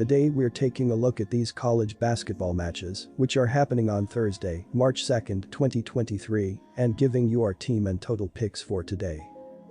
Today we're taking a look at these college basketball matches, which are happening on Thursday, March 2nd, 2023, and giving you our team and total picks for today.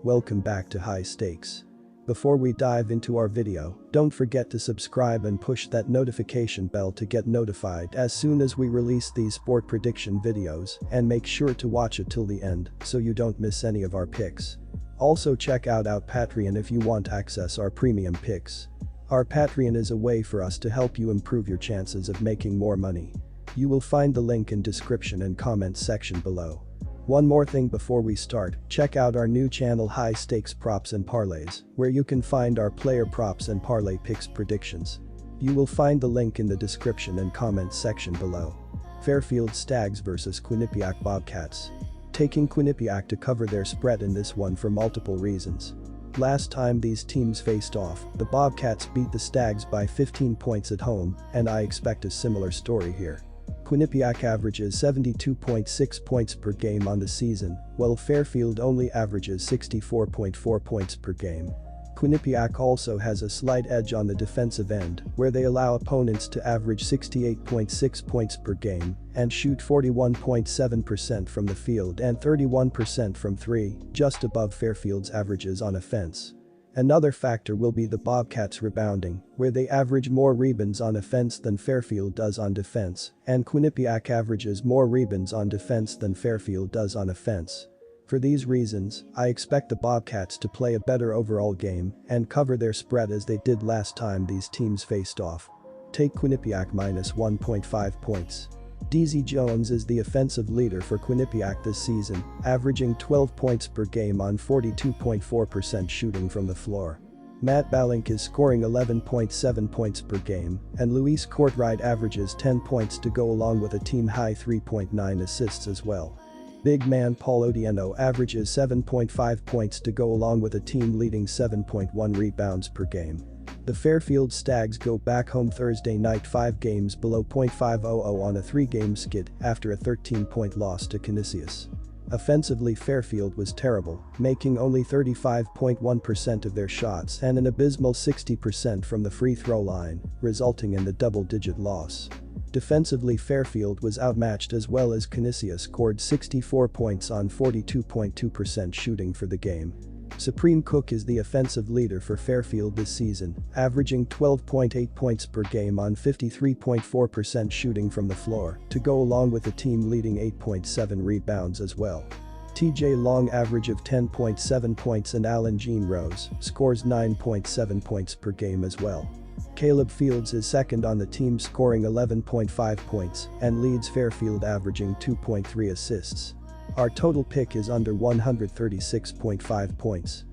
Welcome back to High Stakes. Before we dive into our video, don't forget to subscribe and push that notification bell to get notified as soon as we release these sport prediction videos, and make sure to watch it till the end so you don't miss any of our picks. Also check out our Patreon if you want access our premium picks. Our Patreon is a way for us to help you improve your chances of making more money. You will find the link in description and comments section below. One more thing before we start, check out our new channel High Stakes Props and Parlays, where you can find our player props and parlay picks predictions. You will find the link in the description and comments section below. Fairfield Stags vs Quinnipiac Bobcats. Taking Quinnipiac to cover their spread in this one for multiple reasons. Last time these teams faced off, the Bobcats beat the Stags by 15 points at home, and I expect a similar story here. Quinnipiac averages 72.6 points per game on the season, while Fairfield only averages 64.4 points per game. Quinnipiac also has a slight edge on the defensive end, where they allow opponents to average 68.6 points per game and shoot 41.7% from the field and 31% from three, just above Fairfield's averages on offense. Another factor will be the Bobcats rebounding, where they average more rebounds on offense than Fairfield does on defense, and Quinnipiac averages more rebounds on defense than Fairfield does on offense. For these reasons, I expect the Bobcats to play a better overall game and cover their spread as they did last time these teams faced off. Take Quinnipiac minus 1.5 points. DZ Jones is the offensive leader for Quinnipiac this season, averaging 12 points per game on 42.4% shooting from the floor. Matt Balink is scoring 11.7 points per game, and Luis Courtright averages 10 points to go along with a team-high 3.9 assists as well. Big man Paul Odieno averages 7.5 points to go along with a team-leading 7.1 rebounds per game. The Fairfield Stags go back home Thursday night 5 games below .500 on a 3-game skid after a 13-point loss to Canisius. Offensively, Fairfield was terrible, making only 35.1% of their shots and an abysmal 60% from the free throw line, resulting in the double-digit loss. Defensively, Fairfield was outmatched as well as Canisius scored 64 points on 42.2% shooting for the game. Supreme Cook is the offensive leader for Fairfield this season, averaging 12.8 points per game on 53.4% shooting from the floor, to go along with a team-leading 8.7 rebounds as well. TJ Long average of 10.7 points and Alan Jean Rose scores 9.7 points per game as well. Caleb Fields is second on the team scoring 11.5 points and leads Fairfield averaging 2.3 assists. Our total pick is under 136.5 points.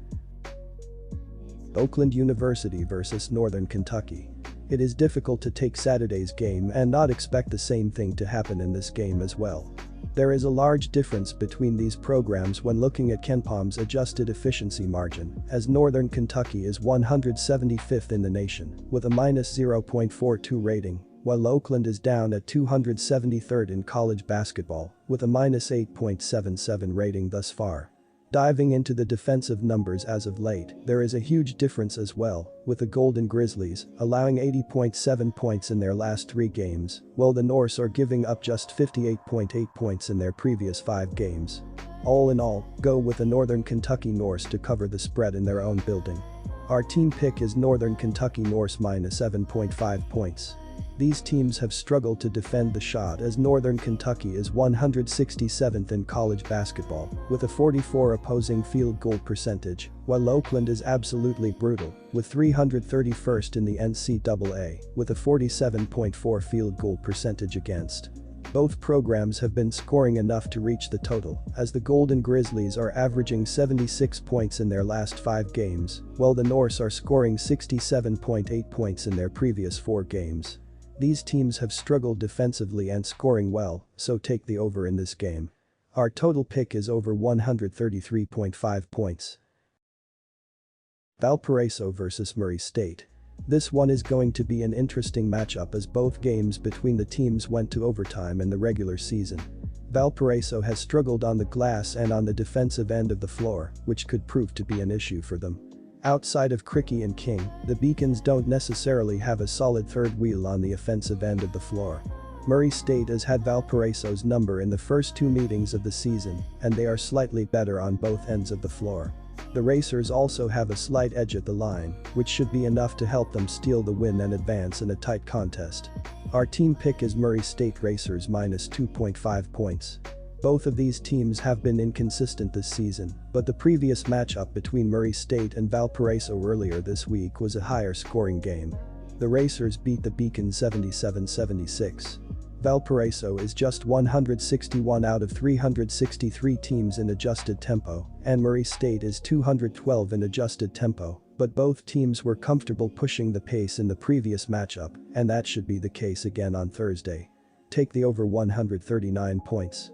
Oakland University vs Northern Kentucky. It is difficult to take Saturday's game and not expect the same thing to happen in this game as well. There is a large difference between these programs when looking at KenPom's adjusted efficiency margin, as Northern Kentucky is 175th in the nation with a minus 0.42 rating, while Oakland is down at 273rd in college basketball with a minus 8.77 rating thus far. Diving into the defensive numbers as of late, there is a huge difference as well, with the Golden Grizzlies allowing 80.7 points in their last 3 games, while the Norse are giving up just 58.8 points in their previous 5 games. All in all, go with the Northern Kentucky Norse to cover the spread in their own building. Our team pick is Northern Kentucky Norse minus 7.5 points. These teams have struggled to defend the shot as Northern Kentucky is 167th in college basketball with a 44 opposing field goal percentage, while Oakland is absolutely brutal with 331st in the NCAA with a 47.4 field goal percentage against. Both programs have been scoring enough to reach the total, as the Golden Grizzlies are averaging 76 points in their last 5 games, while the Norse are scoring 67.8 points in their previous 4 games. These teams have struggled defensively and scoring well, so take the over in this game. Our total pick is over 133.5 points. Valparaiso vs Murray State. This one is going to be an interesting matchup as both games between the teams went to overtime in the regular season. Valparaiso has struggled on the glass and on the defensive end of the floor, which could prove to be an issue for them. Outside of Cricky and King, the Beacons don't necessarily have a solid third wheel on the offensive end of the floor. Murray State has had Valparaiso's number in the first two meetings of the season, and they are slightly better on both ends of the floor. The Racers also have a slight edge at the line, which should be enough to help them steal the win and advance in a tight contest. Our team pick is Murray State Racers minus 2.5 points. Both of these teams have been inconsistent this season, but the previous matchup between Murray State and Valparaiso earlier this week was a higher scoring game. The Racers beat the Beacons 77-76. Valparaiso is just 161 out of 363 teams in adjusted tempo, and Murray State is 212 in adjusted tempo, but both teams were comfortable pushing the pace in the previous matchup, and that should be the case again on Thursday. Take the over 139 points.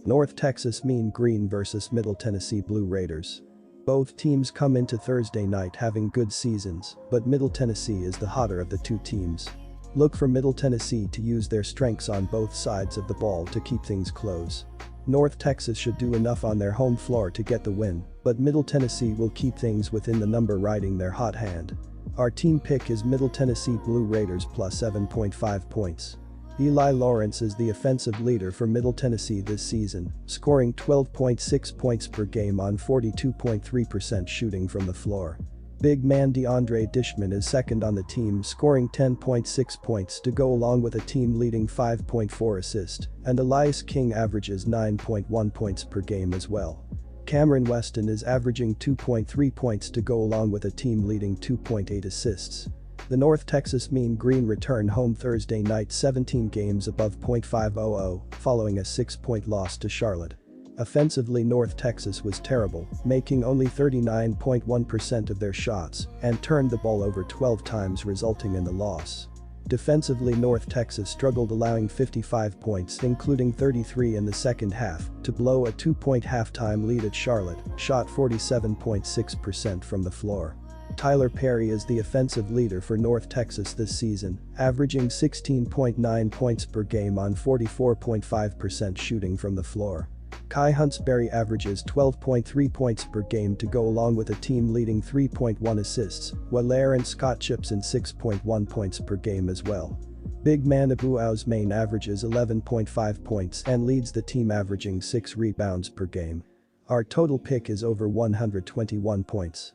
North Texas Mean Green vs Middle Tennessee Blue Raiders. Both teams come into Thursday night having good seasons, but Middle Tennessee is the hotter of the two teams. Look for Middle Tennessee to use their strengths on both sides of the ball to keep things close. North Texas should do enough on their home floor to get the win, but Middle Tennessee will keep things within the number riding their hot hand. Our team pick is Middle Tennessee Blue Raiders plus 7.5 points. Eli Lawrence is the offensive leader for Middle Tennessee this season, scoring 12.6 points per game on 42.3% shooting from the floor. Big man DeAndre Dishman is second on the team, scoring 10.6 points to go along with a team-leading 5.4 assists, and Elias King averages 9.1 points per game as well. Cameron Weston is averaging 2.3 points to go along with a team-leading 2.8 assists. The North Texas Mean Green return home Thursday night 17 games above .500, following a 6-point loss to Charlotte. Offensively, North Texas was terrible, making only 39.1% of their shots and turned the ball over 12 times, resulting in the loss. Defensively, North Texas struggled, allowing 55 points, including 33 in the second half, to blow a 2-point halftime lead at Charlotte, shot 47.6% from the floor. Tyler Perry is the offensive leader for North Texas this season, averaging 16.9 points per game on 44.5% shooting from the floor. Kai Huntsberry averages 12.3 points per game to go along with a team-leading 3.1 assists, while Aaron Scott chips in 6.1 points per game as well. Big man Abu Ousmane averages 11.5 points and leads the team, averaging 6 rebounds per game. Our total pick is over 121 points.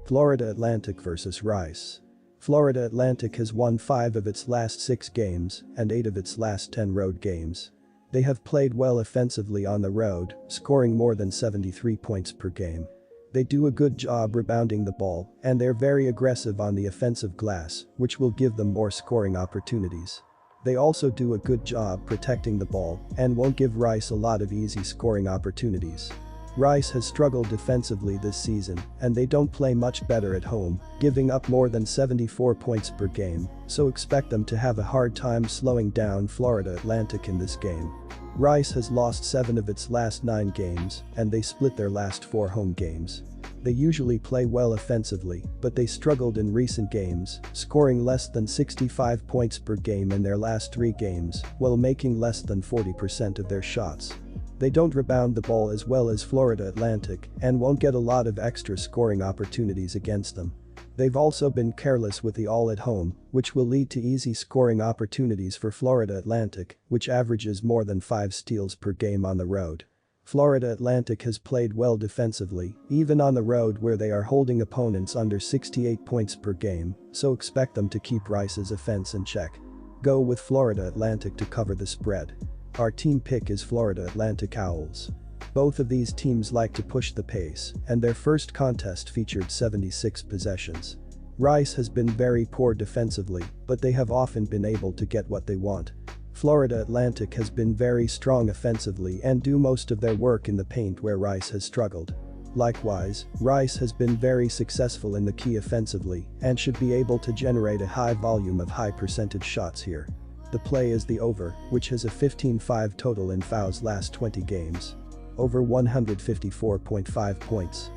Florida Atlantic vs Rice. Florida Atlantic has won 5 of its last 6 games and 8 of its last 10 road games. They have played well offensively on the road, scoring more than 73 points per game. They do a good job rebounding the ball, and they're very aggressive on the offensive glass, which will give them more scoring opportunities. They also do a good job protecting the ball and won't give Rice a lot of easy scoring opportunities. Rice has struggled defensively this season, and they don't play much better at home, giving up more than 74 points per game, so expect them to have a hard time slowing down Florida Atlantic in this game. Rice has lost 7 of its last 9 games, and they split their last 4 home games. They usually play well offensively, but they struggled in recent games, scoring less than 65 points per game in their last 3 games, while making less than 40% of their shots. They don't rebound the ball as well as Florida Atlantic and won't get a lot of extra scoring opportunities against them. They've also been careless with the all at home, which will lead to easy scoring opportunities for Florida Atlantic, which averages more than 5 steals per game on the road. Florida Atlantic has played well defensively, even on the road where they are holding opponents under 68 points per game, so expect them to keep Rice's offense in check. Go with Florida Atlantic to cover the spread. Our team pick is Florida Atlantic Owls. Both of these teams like to push the pace, and their first contest featured 76 possessions. Rice has been very poor defensively, but they have often been able to get what they want. Florida Atlantic has been very strong offensively and do most of their work in the paint where Rice has struggled. Likewise, Rice has been very successful in the key offensively and should be able to generate a high volume of high percentage shots here. The play is the over, which has a 15-5 total in Fow's last 20 games. Over 154.5 points.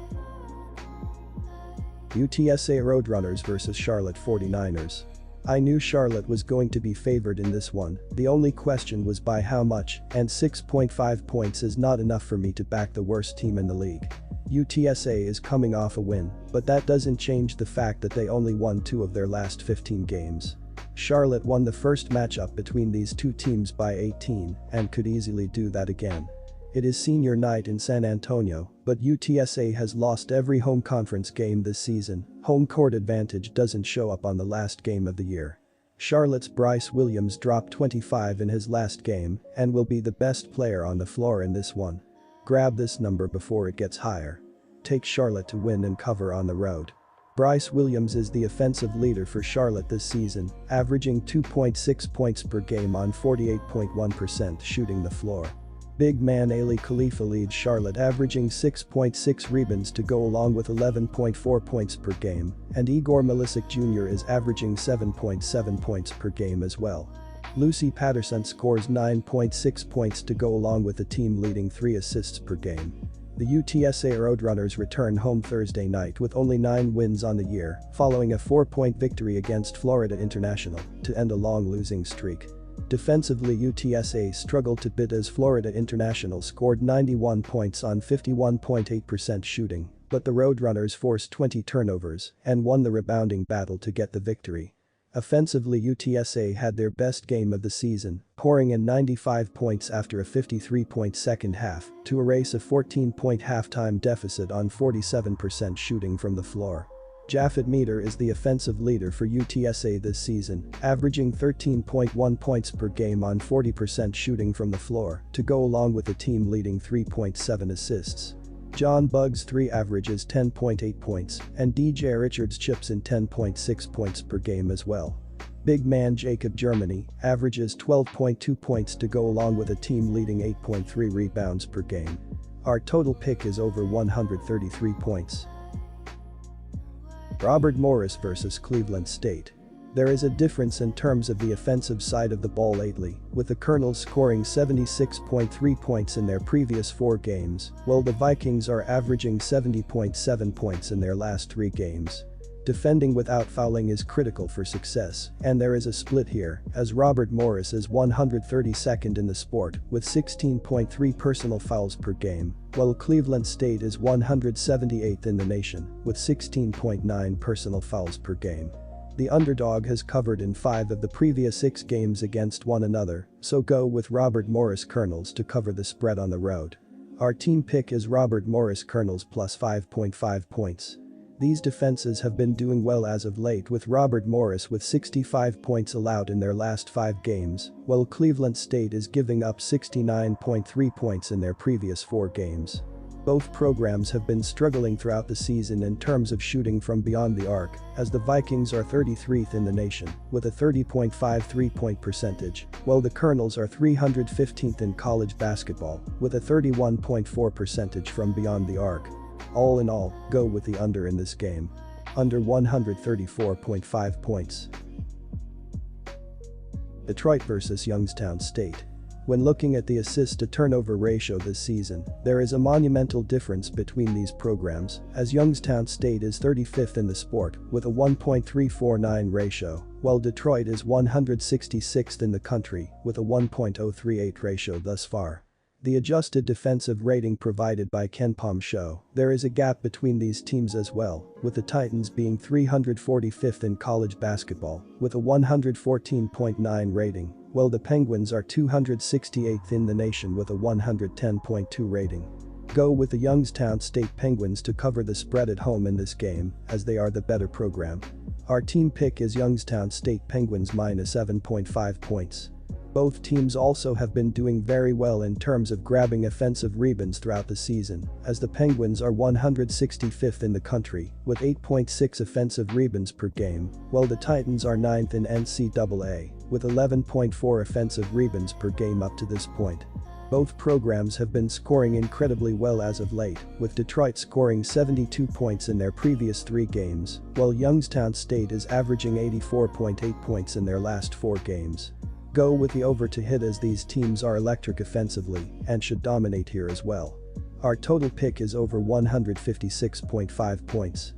UTSA Roadrunners vs Charlotte 49ers. I knew Charlotte was going to be favored in this one, the only question was by how much, and 6.5 points is not enough for me to back the worst team in the league. UTSA is coming off a win, but that doesn't change the fact that they only won 2 of their last 15 games. Charlotte won the first matchup between these two teams by 18 and could easily do that again. It is senior night in San Antonio, but UTSA has lost every home conference game this season. Home court advantage doesn't show up on the last game of the year. Charlotte's Bryce Williams dropped 25 in his last game and will be the best player on the floor in this one. Grab this number before it gets higher. Take Charlotte to win and cover on the road. Bryce Williams is the offensive leader for Charlotte this season, averaging 2.6 points per game on 48.1% shooting the floor. Big man Ali Khalifa leads Charlotte, averaging 6.6 rebounds to go along with 11.4 points per game, and Igor Milicic Jr. is averaging 7.7 points per game as well. Lucy Patterson scores 9.6 points to go along with the team leading 3 assists per game. The UTSA Roadrunners return home Thursday night with only 9 wins on the year, following a 4-point victory against Florida International to end a long losing streak. Defensively, UTSA struggled a bit as Florida International scored 91 points on 51.8% shooting, but the Roadrunners forced 20 turnovers and won the rebounding battle to get the victory. Offensively, UTSA had their best game of the season, pouring in 95 points after a 53-point second half to erase a 14-point halftime deficit on 47% shooting from the floor. Japheth Meter is the offensive leader for UTSA this season, averaging 13.1 points per game on 40% shooting from the floor to go along with the team leading 3.7 assists. John Bugg's 3 averages 10.8 points and DJ Richards chips in 10.6 points per game as well. Big man Jacob Germany averages 12.2 points to go along with a team leading 8.3 rebounds per game. Our total pick is over 133 points. Robert Morris vs Cleveland State. There is a difference in terms of the offensive side of the ball lately, with the Colonels scoring 76.3 points in their previous 4 games, while the Vikings are averaging 70.7 points in their last 3 games. Defending without fouling is critical for success, and there is a split here, as Robert Morris is 132nd in the sport with 16.3 personal fouls per game, while Cleveland State is 178th in the nation with 16.9 personal fouls per game. The underdog has covered in 5 of the previous 6 games against one another, so go with Robert Morris Colonels to cover the spread on the road. Our team pick is Robert Morris Colonels plus 5.5 points. These defenses have been doing well as of late, with Robert Morris with 65 points allowed in their last 5 games, while Cleveland State is giving up 69.3 points in their previous 4 games. Both programs have been struggling throughout the season in terms of shooting from beyond the arc, as the Vikings are 33rd in the nation with a 30.5 3-point percentage, while the Colonels are 315th in college basketball with a 31.4 percentage from beyond the arc. All in all, go with the under in this game. Under 134.5 points. Detroit vs Youngstown State. When looking at the assist-to-turnover ratio this season, there is a monumental difference between these programs, as Youngstown State is 35th in the sport with a 1.349 ratio, while Detroit is 166th in the country with a 1.038 ratio thus far. The adjusted defensive rating provided by KenPom show there is a gap between these teams as well, with the Titans being 345th in college basketball with a 114.9 rating, while the Penguins are 268th in the nation with a 110.2 rating. Go with the Youngstown State Penguins to cover the spread at home in this game, as they are the better program. Our team pick is Youngstown State Penguins minus 7.5 points. Both teams also have been doing very well in terms of grabbing offensive rebounds throughout the season, as the Penguins are 165th in the country with 8.6 offensive rebounds per game, while the Titans are 9th in NCAA with 11.4 offensive rebounds per game up to this point. Both programs have been scoring incredibly well as of late, with Detroit scoring 72 points in their previous 3 games, while Youngstown State is averaging 84.8 points in their last 4 games. Go with the over to hit, as these teams are electric offensively and should dominate here as well. Our total pick is over 156.5 points.